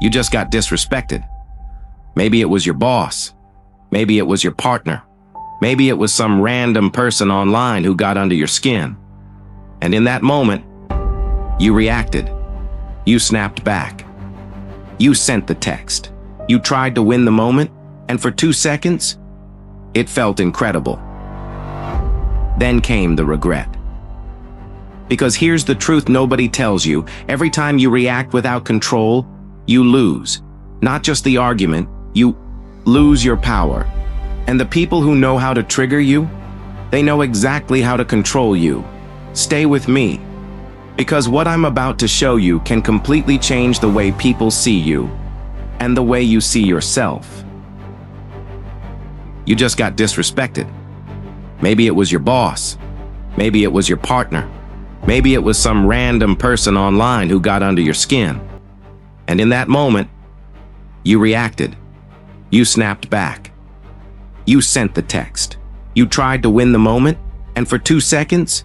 You just got disrespected. Maybe it was your boss. Maybe it was your partner. Maybe it was some random person online who got under your skin. And in that moment, you reacted. You snapped back. You sent the text. You tried to win the moment, and for 2 seconds, it felt incredible. Then came the regret. Because here's the truth nobody tells you. Every time you react without control, you lose. Not just the argument, you lose your power. And the people who know how to trigger you, they know exactly how to control you. Stay with me. Because what I'm about to show you can completely change the way people see you and the way you see yourself. You just got disrespected. Maybe it was your boss. Maybe it was your partner. Maybe it was some random person online who got under your skin. And in that moment, you reacted. You snapped back. You sent the text. You tried to win the moment, and for 2 seconds,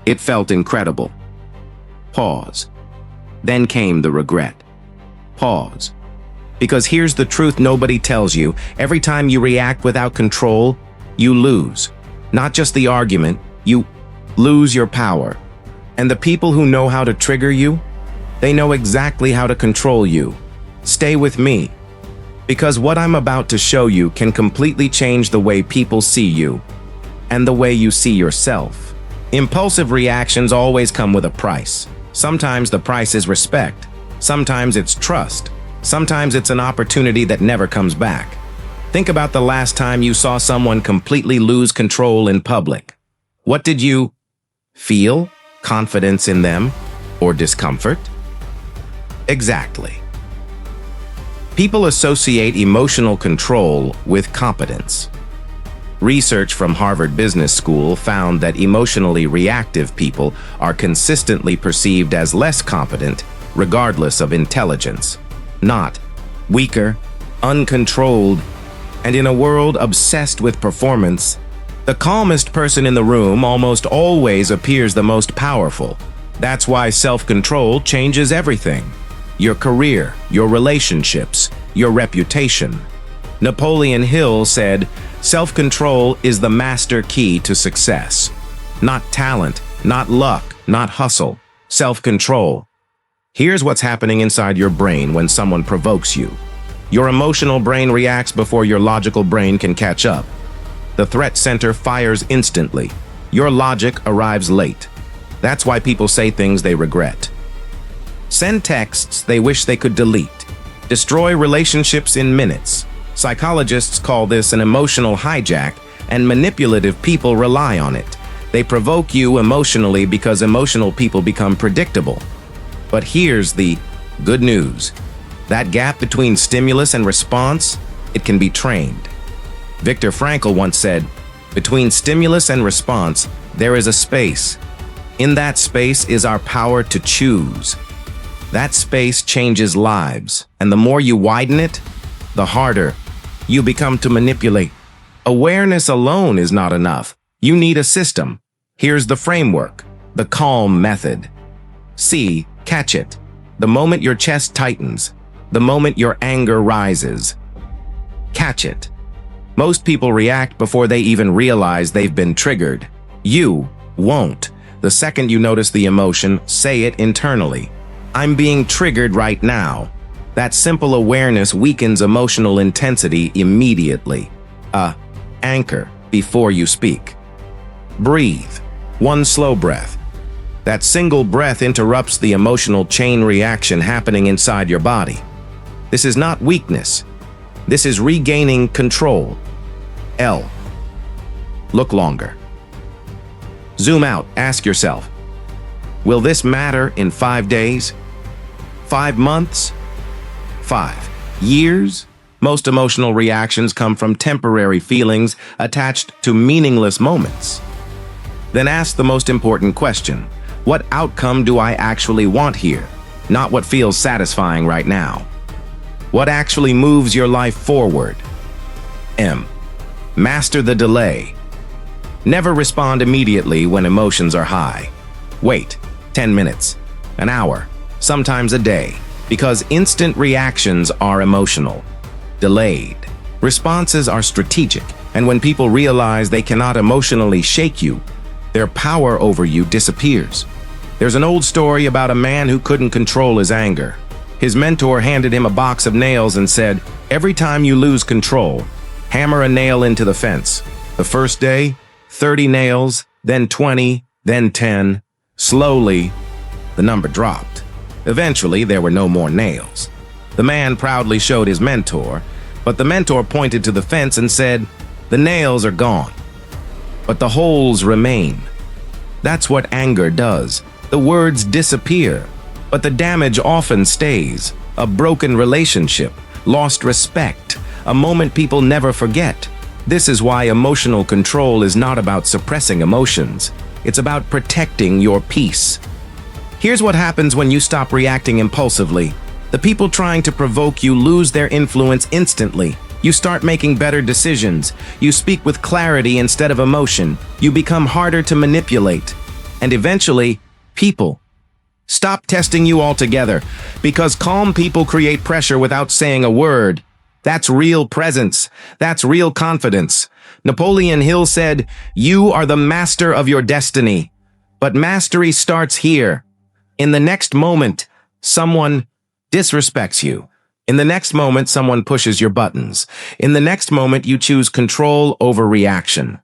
it felt incredible. Pause. Then came the regret. Pause. Because here's the truth nobody tells you. Every time you react without control, you lose. Not just the argument, you lose your power. And the people who know how to trigger you, they know exactly how to control you. Stay with me. Because what I'm about to show you can completely change the way people see you and the way you see yourself. Impulsive reactions always come with a price. Sometimes the price is respect. Sometimes it's trust. Sometimes it's an opportunity that never comes back. Think about the last time you saw someone completely lose control in public. What did you feel? Confidence in them or discomfort? Exactly. People associate emotional control with competence. Research from Harvard Business School found that emotionally reactive people are consistently perceived as less competent, regardless of intelligence. Not weaker, uncontrolled, and in a world obsessed with performance, the calmest person in the room almost always appears the most powerful. That's why self-control changes everything. Your career, your relationships, your reputation. Napoleon Hill said, "Self-control is the master key to success." Not talent, not luck, not hustle. Self-control. Here's what's happening inside your brain when someone provokes you. Your emotional brain reacts before your logical brain can catch up. The threat center fires instantly. Your logic arrives late. That's why people say things they regret. Send texts they wish they could delete. Destroy relationships in minutes. Psychologists call this an emotional hijack, and manipulative people rely on it. They provoke you emotionally because emotional people become predictable. But here's the good news. That gap between stimulus and response, it can be trained. Viktor Frankl once said, "Between stimulus and response, there is a space. In that space is our power to choose." That space changes lives, and the more you widen it, the harder you become to manipulate. Awareness alone is not enough. You need a system. Here's the framework, the calm method. See, catch it. The moment your chest tightens, the moment your anger rises. Catch it. Most people react before they even realize they've been triggered. You won't. The second you notice the emotion, say it internally. "I'm being triggered right now." That simple awareness weakens emotional intensity immediately. Anchor before you speak. Breathe. One slow breath. That single breath interrupts the emotional chain reaction happening inside your body. This is not weakness. This is regaining control. L. Look longer. Zoom out. Ask yourself, will this matter in 5 days? 5 months? 5 years? Most emotional reactions come from temporary feelings attached to meaningless moments. Then ask the most important question. What outcome do I actually want here? Not what feels satisfying right now. What actually moves your life forward? M. Master the delay. Never respond immediately when emotions are high. Wait 10 minutes, an hour, sometimes a day. Because instant reactions are emotional, delayed. Responses are strategic, and when people realize they cannot emotionally shake you, their power over you disappears. There's an old story about a man who couldn't control his anger. His mentor handed him a box of nails and said, "Every time you lose control, hammer a nail into the fence. The first day, 30 nails, then 20, then 10. Slowly, the number dropped. Eventually, there were no more nails. The man proudly showed his mentor, but the mentor pointed to the fence and said, "The nails are gone, but the holes remain." That's what anger does. The words disappear, but the damage often stays. A broken relationship, lost respect, a moment people never forget. This is why emotional control is not about suppressing emotions. It's about protecting your peace. Here's what happens when you stop reacting impulsively. The people trying to provoke you lose their influence instantly. You start making better decisions. You speak with clarity instead of emotion. You become harder to manipulate. And eventually, people stop testing you altogether, because calm people create pressure without saying a word. That's real presence. That's real confidence. Napoleon Hill said, "You are the master of your destiny." But mastery starts here. In the next moment, someone disrespects you. In the next moment, someone pushes your buttons. In the next moment, you choose control over reaction.